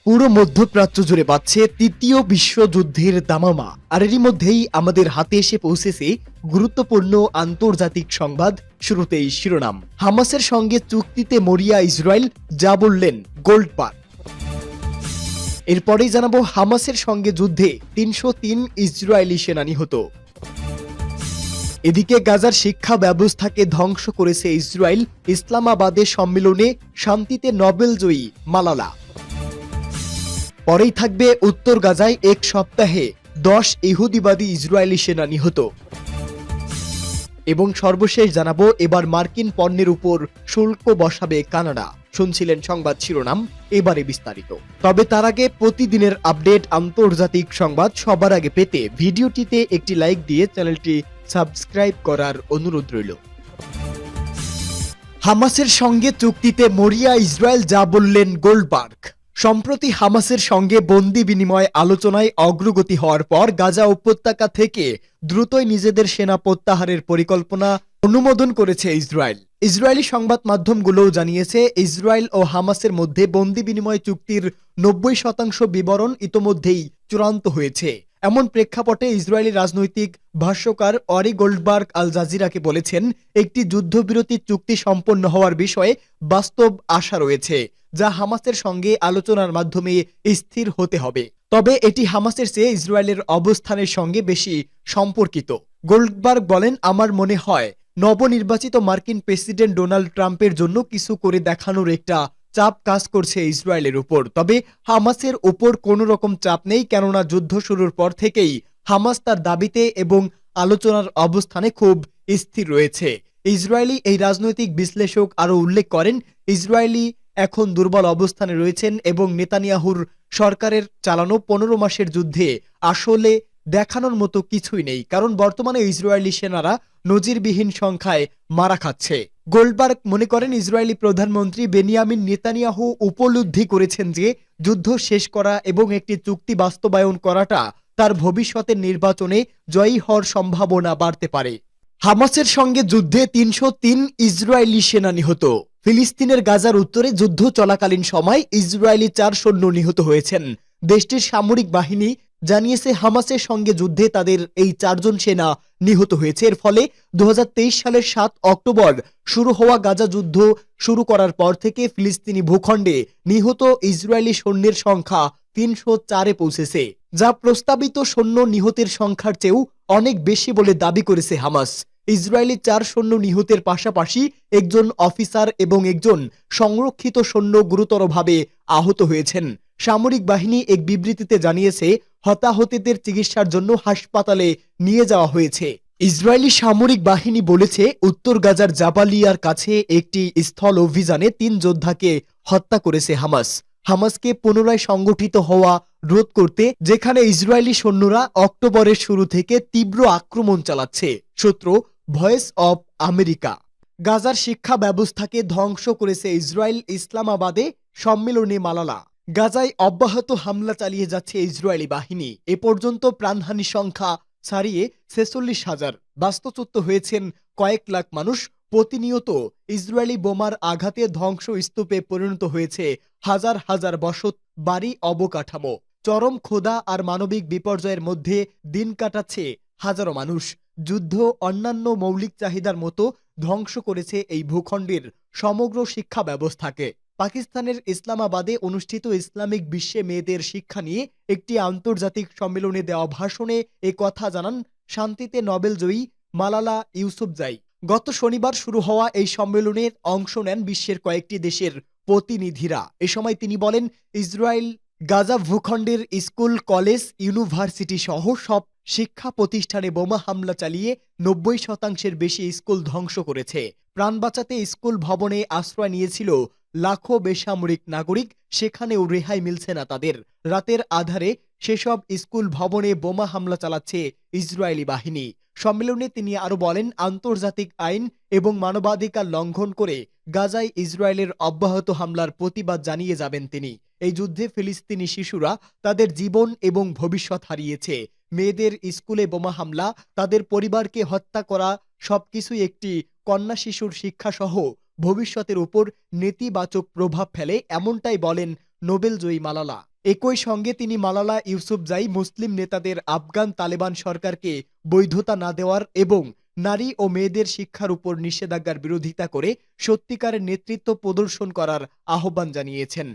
পুরো মধ্যপ্রাচ্য জুড়ে বাজছে তৃতীয় বিশ্বযুদ্ধের দামামা। আর এরই মধ্যেই আমাদের হাতে এসে পৌঁছেছে গুরুত্বপূর্ণ আন্তর্জাতিক সংবাদ। শুরুতেই শিরোনাম, হামাসের সঙ্গে চুক্তিতে মরিয়া ইসরায়েল, যা বললেন গোল্ডবার্গ। এরপরেই জানাবো হামাসের সঙ্গে যুদ্ধে ৩০৩ ইসরায়েলি সেনা নিহত। এদিকে গাজার শিক্ষা ব্যবস্থাকে ধ্বংস করেছে ইসরায়েল, ইসলামাবাদে সম্মেলনে শান্তিতে নোবেলজয়ী মালালা। পরেই থাকবে উত্তর গাজায় এক সপ্তাহে 10 ইহুদিবাদী ইসরায়েলি সেনা নিহত। এবং সর্বশেষ জানাবো এবার মার্কিন পণ্যের উপর শুল্ক বসাবে কানাডা। শুনছিলেন সংবাদ শিরোনাম, এবারে বিস্তারিত। তবে তার আগে প্রতিদিনের আপডেট আন্তর্জাতিক সংবাদ সবার আগে পেতে ভিডিওটিতে একটি লাইক দিয়ে চ্যানেলটি সাবস্ক্রাইব করার অনুরোধ রইল। হামাসের সঙ্গে চুক্তিতে মরিয়া ইসরায়েল, যা বললেন গোল্ডবার্গ। সম্প্রতি হামাসের সঙ্গে বন্দি বিনিময় আলোচনায় অগ্রগতি হওয়ার পর গাজা উপত্যকা থেকে দ্রুতই নিজেদের সেনা প্রত্যাহারের পরিকল্পনা অনুমোদন করেছে ইসরায়েল। ইসরায়েলি সংবাদ মাধ্যমগুলোও জানিয়েছে ইসরায়েল ও হামাসের মধ্যে বন্দি বিনিময় চুক্তির 90% বিবরণ ইতোমধ্যেই চূড়ান্ত হয়েছে। এমন প্রেক্ষাপটে ইসরায়েলি রাজনৈতিক ভাষ্যকার অরি গোল্ডবার্গ আল জাজিরাকে বলেছেন, একটি যুদ্ধবিরতি চুক্তি সম্পন্ন হওয়ার বিষয়ে বাস্তব আশা রয়েছে, যা হামাসের সঙ্গে আলোচনার মাধ্যমে স্থির হতে হবে। তবে এটি হামাসের চেয়ে ইসরায়েলের অবস্থানের সঙ্গে বেশি সম্পর্কিত। গোল্ডবার্গ বলেন, আমার মনে হয় নবনির্বাচিত মার্কিন প্রেসিডেন্ট ডোনাল্ড ট্রাম্পের জন্য কিছু করে দেখানোর একটা চাপ কাজ করছে ইসরায়েলের উপর। তবে হামাসের উপর কোনো রকম চাপ নেই, কেননা যুদ্ধ শুরুর পর থেকেই হামাস তার দাবিতে এবং আলোচনার অবস্থানে খুব স্থির রয়েছে। ইসরায়েলি এই রাজনৈতিক বিশ্লেষক আরও উল্লেখ করেন, ইসরায়েলি এখন দুর্বল অবস্থানে রয়েছেন এবং নেতানিয়াহুর সরকারের চালানো 15 মাসের যুদ্ধে আসলে দেখানোর মতো কিছুই নেই, কারণ বর্তমানে ইসরায়েলি সেনারা নজিরবিহীন সংখ্যায় মারা খাচ্ছে। গোল্ডবার্গ মনে করেন, ইসরায়েলি প্রধানমন্ত্রী বেনিয়ামিন নেতানিয়াহু উপলব্ধি করেছেন যে যুদ্ধ শেষ করা এবং একটি চুক্তি বাস্তবায়ন করাটা তার ভবিষ্যতের নির্বাচনে জয়ী হওয়ার সম্ভাবনা বাড়তে পারে। হামাসের সঙ্গে যুদ্ধে ৩০৩ ইসরায়েলি সেনা নিহত। ফিলিস্তিনের গাজার উত্তরে যুদ্ধ চলাকালীন সময় ইসরায়েলি 4 সৈন্য নিহত হয়েছেন। দেশটির সামরিক বাহিনী জানিয়েছে, হামাসের সঙ্গে যুদ্ধে তাদের এই 4 জন সেনা নিহত হয়েছে। এর ফলে 2023 সালের 7 অক্টোবর শুরু হওয়া গাজা যুদ্ধ শুরু করার পর থেকে ফিলিস্তিনি ভূখণ্ডে নিহত ইসরায়েলি সৈন্যের সংখ্যা 304-এ পৌঁছেছে, যা প্রস্তাবিত সৈন্য নিহতের সংখ্যার চেয়েও অনেক বেশি বলে দাবি করেছে হামাস। ইসরায়েলি 4 সৈন্য নিহতের পাশাপাশি একজন অফিসার এবং একজন সংরক্ষিত সৈন্য গুরুতরভাবে আহত হয়েছেন। সামরিক বাহিনী এক বিবৃতিতে জানিয়েছে, হতাহতদের চিকিৎসার জন্য হাসপাতালে নিয়ে যাওয়া হয়েছে। ইসরায়েলি সামরিক বাহিনী বলেছে, উত্তর গাজার জাবালিয়ার কাছে একটি স্থল অভিযানে 3 যোদ্ধাকে হত্যা করেছে হামাস। হামাসকে পুনরায় সংগঠিত হওয়া রোধ করতে, যেখানে ইসরায়েলি সৈন্যরা অক্টোবরের শুরু থেকে তীব্র আক্রমণ চালাচ্ছে। সূত্র ভয়েস অব আমেরিকা। গাজার শিক্ষা ব্যবস্থাকে ধ্বংস করেছে ইসরায়েল, ইসলামাবাদে সম্মেলনে মালালা। গাজায় অব্যাহত হামলা চালিয়ে যাচ্ছে ইসরায়েলি বাহিনী। এ পর্যন্ত প্রাণহানি সংখ্যা ছাড়িয়ে 46,000, বাস্তুচ্যুত হয়েছেন কয়েক লাখ মানুষ। প্রতিনিয়ত ইসরায়েলি বোমার আঘাতে ধ্বংসস্তূপে পরিণত হয়েছে হাজার হাজার বসত বাড়ি, অবকাঠামো। চরম ক্ষুধা আর মানবিক বিপর্যয়ের মধ্যে দিন কাটাচ্ছে হাজারো মানুষ। যুদ্ধ অন্যান্য মৌলিক চাহিদার মতো ধ্বংস করেছে এই ভূখণ্ডের সমগ্র শিক্ষা ব্যবস্থাকে। পাকিস্তানের ইসলামাবাদে অনুষ্ঠিত ইসলামিক বিশ্বে মেয়েদের শিক্ষা নিয়ে একটি আন্তর্জাতিক সম্মেলনে দেওয়া ভাষণে এ কথা জানান শান্তিতে নোবেলজয়ী মালালা ইউসুফজাই। গত শনিবার শুরু হওয়া এই সম্মেলনে অংশ নেন বিশ্বের কয়েকটি দেশের প্রতিনিধিরা। এ সময় তিনি বলেন, ইসরায়েল গাজা ভূখণ্ডের স্কুল, কলেজ, ইউনিভার্সিটি সহ সব শিক্ষা প্রতিষ্ঠানে বোমা হামলা চালিয়ে 90% বেশি স্কুল ধ্বংস করেছে। প্রাণ বাঁচাতে স্কুল ভবনে আশ্রয় নিয়েছিল লাখো বেসামরিক নাগরিক, সেখানেও রেহাই মিলছে না তাদের। রাতের আধারে সেসব স্কুল ভবনে বোমা হামলা চালাচ্ছে ইসরায়েলি বাহিনী। সম্মেলনে তিনি আরো বলেন, আন্তর্জাতিক আইন এবং মানবাধিকার লঙ্ঘন করে গাজায় ইসরায়েলের অব্যাহত হামলার প্রতিবাদ জানিয়ে যাবেন তিনি। এই যুদ্ধে ফিলিস্তিনি শিশুরা তাদের জীবন এবং ভবিষ্যৎ হারিয়েছে। মেয়েদের স্কুলে বোমা হামলা, তাদের পরিবারকে হত্যা করা, সবকিছুই একটি কন্যা শিশুর শিক্ষাসহ ভবিষ্যতের উপর নেতিবাচক প্রভাব ফেলে, এমনটাই বলেন নোবেলজয়ী মালালা। একই সঙ্গে তিনি মালালা ইউসুফজাই মুসলিম নেতাদের আফগান তালেবান সরকারকে বৈধতা না দেওয়ার এবং নারী ও মেয়েদের শিক্ষার উপর নিষেধাজ্ঞার বিরোধিতা করে সত্যিকারের নেতৃত্ব প্রদর্শন করার আহ্বান জানিয়েছেন।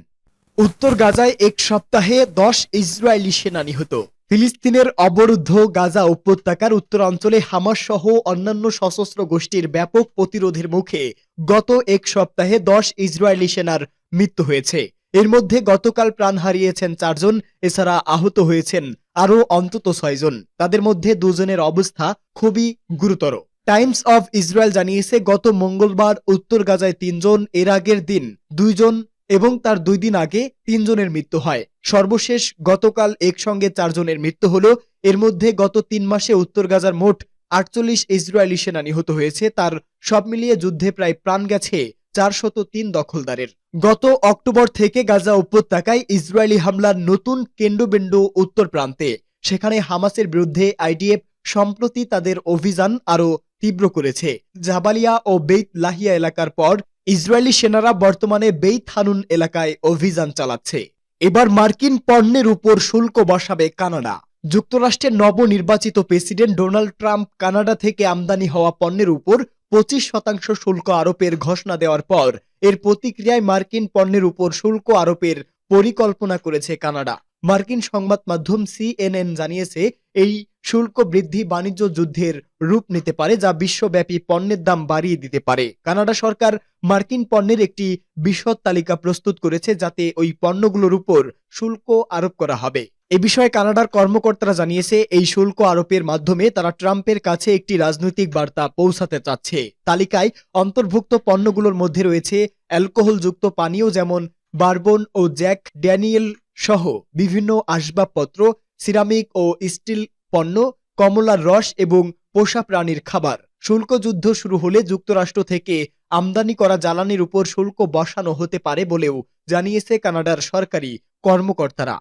উত্তর গাজায় এক সপ্তাহে 10 ইসরায়েলি সেনা নিহত। ফিলিস্তিনের অবরুদ্ধ গাজা উপত্যকার উত্তরাঞ্চলে হামাস সহ অন্যান্য সশস্ত্র গোষ্ঠীর ব্যাপক প্রতিরোধের মুখে গত এক সপ্তাহে 10 ইসরায়েলি সেনার মৃত্যু হয়েছে। এর মধ্যে গতকাল প্রাণ হারিয়েছেন 4 জন, এছাড়া আহত হয়েছেন আরও অন্তত 6 জন। তাদের মধ্যে 2 জনের অবস্থা খুবই গুরুতর। টাইমস অফ ইসরায়েল জানিয়েছে গত মঙ্গলবার উত্তর গাজায় 3 জন, এর আগের দিন 2 জন এবং তার 2 দিন আগে 3 জনের মৃত্যু হয়। সর্বশেষ গতকাল একসঙ্গে 4 জনের মৃত্যু হলো। এর মধ্যে গত 3 মাসে উত্তর গাজার মোট 48 ইসরায়েলি সেনা নিহত হয়েছে। তার সব মিলিয়ে যুদ্ধে প্রায় প্রাণ গেছে 403 দখলদারের। গত অক্টোবর থেকে গাজা উপত্যকায় ইসরায়েলি হামলার নতুন কেন্দ্রবিন্দু উত্তর প্রান্তে। সেখানে হামাসের বিরুদ্ধে আইডিএফ সম্প্রতি তাদের অভিযান আরও তীব্র করেছে। জাবালিয়া ও বেইত লাহিয়া এলাকার পর ইসরায়েলি সেনারা বর্তমানে বেইত হানুন এলাকায় অভিযান চালাচ্ছে। এবার মার্কিন পণ্যের উপর শুল্ক বসাবে কানাডা। যুক্তরাষ্ট্রের নবনির্বাচিত প্রেসিডেন্ট ডোনাল্ড ট্রাম্প কানাডা থেকে আমদানি হওয়া পণ্যের উপর 25% শুল্ক আরোপের ঘোষণা দেওয়ার পর এর প্রতিক্রিয়ায় মার্কিন পণ্যের উপর শুল্ক আরোপের পরিকল্পনা করেছে কানাডা। মার্কিন সংবাদ মাধ্যম CNN জানিয়েছে এই শুল্ক বৃদ্ধি বাণিজ্য যুদ্ধের রূপ নিতে পারে, যা বিশ্বব্যাপী পণ্যের দাম বাড়িয়ে দিতে পারে। কানাডা সরকার মার্কিন পণ্যের একটি বিশদ তালিকা প্রস্তুত করেছে যাতে ওই পণ্যগুলোর উপর শুল্ক আরোপ করা হবে। এ বিষয়ে কানাডার কর্মকর্তারা জানিয়েছে এই শুল্ক আরোপের মাধ্যমে তারা ট্রাম্পের কাছে একটি রাজনৈতিক বার্তা পৌঁছাতে চাচ্ছে। তালিকায় অন্তর্ভুক্ত পণ্যগুলোর মধ্যে রয়েছে অ্যালকোহলযুক্ত পানীয় যেমন বারবন ও জ্যাক ড্যানিয়েল সহ বিভিন্ন আসবাবপত্র, সিরামিক ও স্টিল পণ্য, কমলার রস এবং পোষা প্রাণীর খাবার। শুল্ক যুদ্ধ শুরু হলে যুক্তরাষ্ট্র থেকে আমদানি করা জ্বালানির উপর শুল্ক বসানো হতে পারে বলেও জানিয়েছে কানাডার সরকারি কর্মকর্তারা।